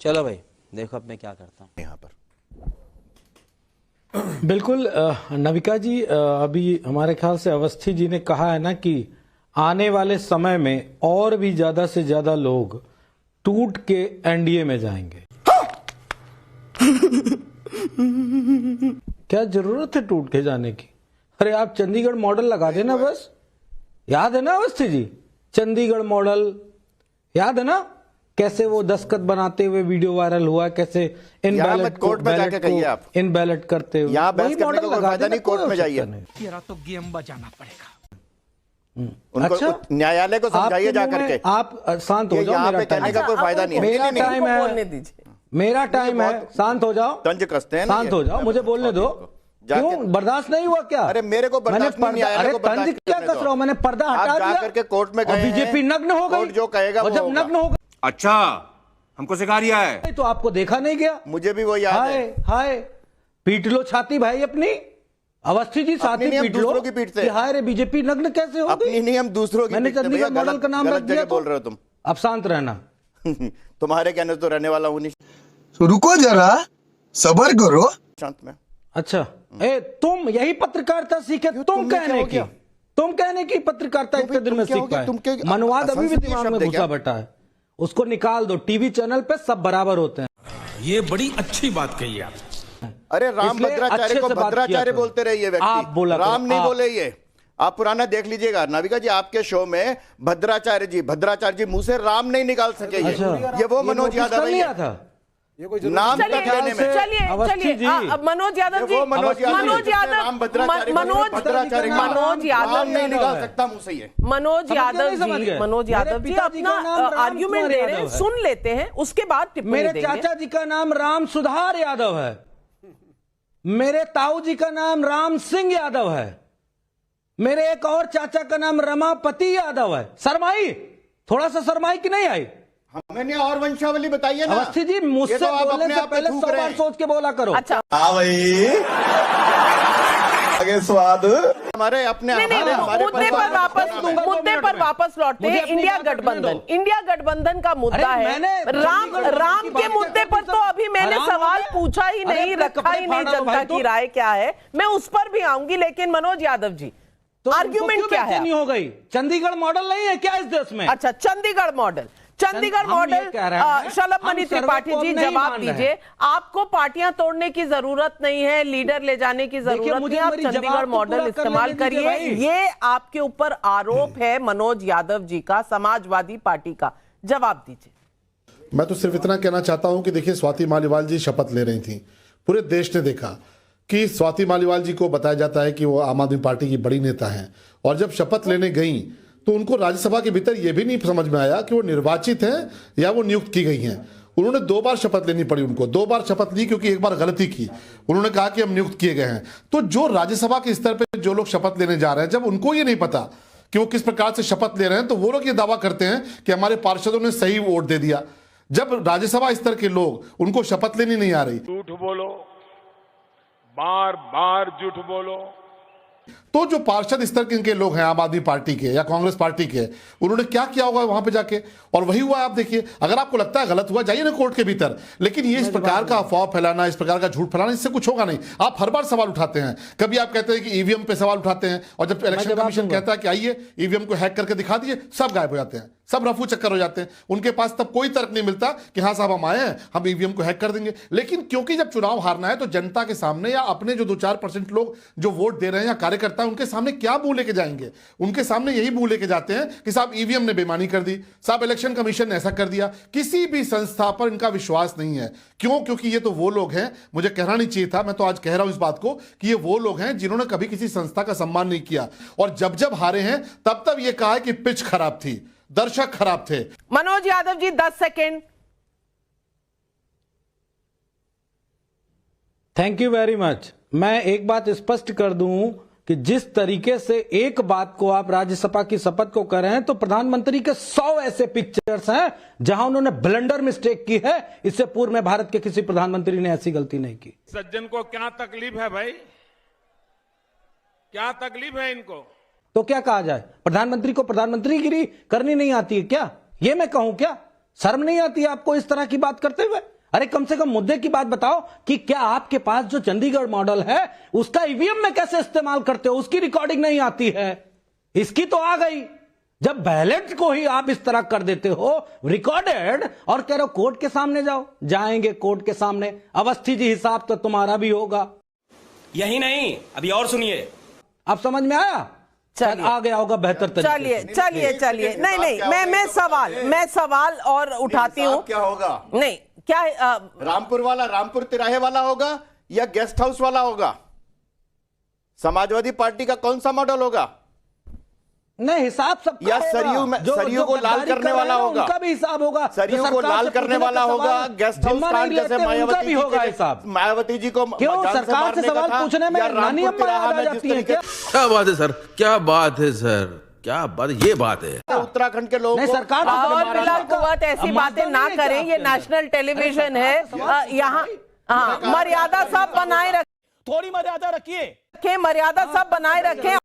चलो भाई देखो अब मैं क्या करता हूँ यहाँ पर। बिल्कुल नविका जी, अभी हमारे ख्याल से अवस्थी जी ने कहा है ना कि आने वाले समय में और भी ज्यादा से ज्यादा लोग टूट के एनडीए में जाएंगे। क्या जरूरत है टूट के जाने की? अरे आप चंडीगढ़ मॉडल लगा देना बस। याद है ना अवस्थी जी, चंडीगढ़ मॉडल याद है ना? कैसे वो दस्तखत बनाते हुए वीडियो वायरल हुआ, कैसे इन बैलेट कोर्ट में जाके कहिए आप, इन बैलेट करते हुए यहाँ बहस करने का कोई फायदा नहीं, कोर्ट में जाइए। तेरा तो गेम बजाना पड़ेगा। उनको अच्छा? न्यायालय को समझाइए जा करके। आप शांत हो जाओ, यहाँ मेरा पे कहने का कोई फायदा नहीं है। मेरा टाइम है, मेरा टाइम है, शांत हो जाओ, तंज कसते हैं, शांत हो जाओ, मुझे बोलने दो। क्यों बर्दाश्त नहीं हुआ क्या? अरे मेरे को बर्दाश्त नहीं, न्यायालय को बर्दाश्त तंज क्या कस रहा हूं? मैंने पर्दा हटा दिया, करके कोर्ट में गए, बीजेपी नग्न हो गई, कोर्ट जो कहेगा और जब नग्न हो गई अच्छा हमको सिखा रिया है तो आपको देखा नहीं गया। मुझे भी वो याद है। हाय पीट लो छाती भाई अपनी। अवस्थी जी छाती पीट लो, दूसरों की पीटते हैं। हाय रे बीजेपी नग्न कैसे हो गई? अपनी नहीं, हम दूसरों की। मैंने चंडीगढ़ मॉडल का नाम रख दिया, बोल रहे हो तुम। अब शांत रहना। तुम्हारे कहने तो रहने वाला हूं नहीं। तो रुको जरा, सबर करो। शांत में। अच्छा तुम यही पत्रकारिता सीखे? तुम कहने की पत्रकारिता इतने दिन में सीख पाए? मनवाद अभी भी दिमाग में घुसा बैठा है, उसको निकाल दो। टीवी चैनल पे सब बराबर होते हैं। ये बड़ी अच्छी बात कही आप। अरे राम भद्राचार्य को भद्राचार्य बोलते रहिए व्यक्ति, आप बोला राम नहीं बोले। ये आप पुराना देख लीजिएगा नाविका जी, आपके शो में भद्राचार्य जी मुंह से राम नहीं निकाल सके। ये वो मनोज यादव था, ये कोई नाम तक लेने में। चलिए अब मनोज यादव जी, मनोज यादव नहीं निकाल सकता मुंह से ये। मनोज यादव जी अपना आर्ग्यूमेंट दे रहे हैं, सुन लेते हैं, उसके बाद टिप्पणी मेरे देंगे। चाचा जी का नाम राम सुधार यादव है, मेरे ताऊ जी का नाम राम सिंह यादव है, मेरे एक और चाचा का नाम रमापति यादव है। शर्माई, थोड़ा सा शर्माई की नहीं आई? मैंने और वंशावली बताई है ना। अवस्थी जी मुझसे तो बोलने से पहले 100 बार सोच के बोला करो। अच्छा आगे स्वाद हमारे अपने मुद्दे पर वापस लौटते हैं। इंडिया गठबंधन का मुद्दा है। राम के मुद्दे पर तो अभी मैंने सवाल पूछा ही नहीं, रखा ही नहीं, जनता की राय क्या है, मैं उस पर भी आऊंगी। लेकिन मनोज यादव जी, आर्ग्यूमेंट क्या है? नहीं हो गई? चंडीगढ़ मॉडल नहीं है क्या इस देश में? अच्छा, चंडीगढ़ मॉडल शलभ मणि त्रिपाठी जी जवाब दीजिए। आपको पार्टियां तोड़ने की जरूरत नहीं है, लीडर ले जाने की जरूरत नहीं है, आप चंडीगढ़ मॉडल इस्तेमाल करिए। ये आपके ऊपर आरोप है मनोज यादव जी का, समाजवादी पार्टी का। जवाब दीजिए। मैं तो सिर्फ इतना कहना चाहता हूं कि देखिए, स्वाति मालीवाल जी शपथ ले रही थी, पूरे देश ने देखा कि स्वाति मालीवाल जी को बताया जाता है कि वो आम आदमी पार्टी की बड़ी नेता हैं, और जब शपथ लेने गई तो उनको राज्यसभा के भीतर यह भी नहीं समझ में आया कि वो निर्वाचित हैं या वो नियुक्त की गई हैं। उन्होंने 2 बार शपथ लेनी पड़ी, उनको 2 बार शपथ ली, क्योंकि एक बार गलती की। उन्होंने कहा कि हम नियुक्त किए गए हैं। तो जो राज्यसभा के स्तर पर जो लोग शपथ लेने जा रहे हैं, जब उनको ये नहीं पता कि वो किस प्रकार से शपथ ले रहे हैं, तो वो लोग ये दावा करते हैं कि हमारे पार्षदों ने सही वोट दे दिया। जब राज्यसभा स्तर के लोग, उनको शपथ लेनी नहीं आ रही, झूठ बोलो, बार बार झूठ बोलो। तो जो पार्षद स्तर के लोग हैं आम आदमी पार्टी के या कांग्रेस पार्टी के, उन्होंने क्या किया होगा वहां पे जाके? और वही हुआ। आप देखिए, अगर आपको लगता है गलत हुआ, जाइए ना कोर्ट के भीतर। लेकिन ये इस प्रकार का अफवाह फैलाना, इस प्रकार का झूठ फैलाना, इससे कुछ होगा नहीं। आप हर बार सवाल उठाते हैं। कभी आप कहते हैं कि ईवीएम पे सवाल उठाते हैं, और जब इलेक्शन कमीशन कहता है कि आइए ईवीएम को हैक करके दिखा दिए, सब गायब हो जाते हैं, सब रफू चक्कर हो जाते हैं। उनके पास तब कोई तर्क नहीं मिलता कि हाँ साहब हम आए हैं, हम ईवीएम को हैक कर देंगे। लेकिन क्योंकि जब चुनाव हारना है, तो जनता के सामने या अपने जो 2-4% लोग जो वोट दे रहे हैं या कार्यकर्ता, उनके सामने क्या मुंह लेके जाएंगे? उनके सामने यही मुंह लेके जाते हैं कि साहब ईवीएम ने बेईमानी कर दी, साहब इलेक्शन कमीशन ने ऐसा कर दिया। किसी भी संस्था पर इनका विश्वास नहीं है। क्यों? क्योंकि ये तो वो लोग हैं, मुझे कहना नहीं चाहिए था, मैं तो आज कह रहा हूं इस बात को, कि ये वो लोग हैं जिन्होंने कभी किसी संस्था का सम्मान नहीं किया, और जब जब हारे हैं तब ये कहा है कि पिच खराब थी, दर्शक खराब थे। Manoj Yadav ji 10 second. Thank you very much. मैं एक बात स्पष्ट कर दूं कि जिस तरीके से एक बात को आप राज्यसभा की शपथ को कर रहे हैं, तो प्रधानमंत्री के 100 ऐसे पिक्चर्स हैं जहां उन्होंने ब्लंडर मिस्टेक की है। इससे पूर्व में भारत के किसी प्रधानमंत्री ने ऐसी गलती नहीं की। सज्जन को क्या तकलीफ है भाई? क्या तकलीफ है इनको? तो क्या कहा जाए? प्रधानमंत्री को प्रधानमंत्रीगिरी करनी नहीं आती है क्या? ये मैं कहूं क्या? शर्म नहीं आती आपको इस तरह की बात करते हुए? अरे कम से कम मुद्दे की बात बताओ कि क्या आपके पास जो चंडीगढ़ मॉडल है उसका ईवीएम में कैसे इस्तेमाल करते हो, उसकी रिकॉर्डिंग नहीं आती है। इसकी तो आ गई, जब बैलेट को ही आप इस तरह कर देते हो रिकॉर्डेड और कह रहे हो कोर्ट के सामने जाओ। जाएंगे कोर्ट के सामने, अवस्थी जी हिसाब तो तुम्हारा भी होगा। यही नहीं, अभी और सुनिए। आप समझ में आया? चलिए, आ गया होगा बेहतर तरीके से। चलिए नहीं, मैं सवाल और उठाती हूँ। क्या होगा? नहीं क्या रामपुर वाला, रामपुर तिराहे वाला होगा या गेस्ट हाउस वाला होगा? समाजवादी पार्टी का कौन सा मॉडल होगा? नहीं, हिसाब सब या सरयू को लाल करने वाला होगा? उनका भी हिसाब होगा। सरयू को लाल करने वाला होगा, गेस्ट हाउस कांड जैसे मायावती जी होगा हिसाब। मायावती जी को क्यों सरकार से सवाल पूछने में रानी अम्मा याद आ जाती है क्या? क्या बात है सर, क्या बात है सर, क्या बात, ये बात है। उत्तराखंड के लोग सरकार और बिलाल कुवैत ऐसी बातें ना करें, ये नेशनल टेलीविजन है। यहाँ मर्यादा सब बनाए रखें, थोड़ी मर्यादा रखिए, मर्यादा सब बनाए रखें।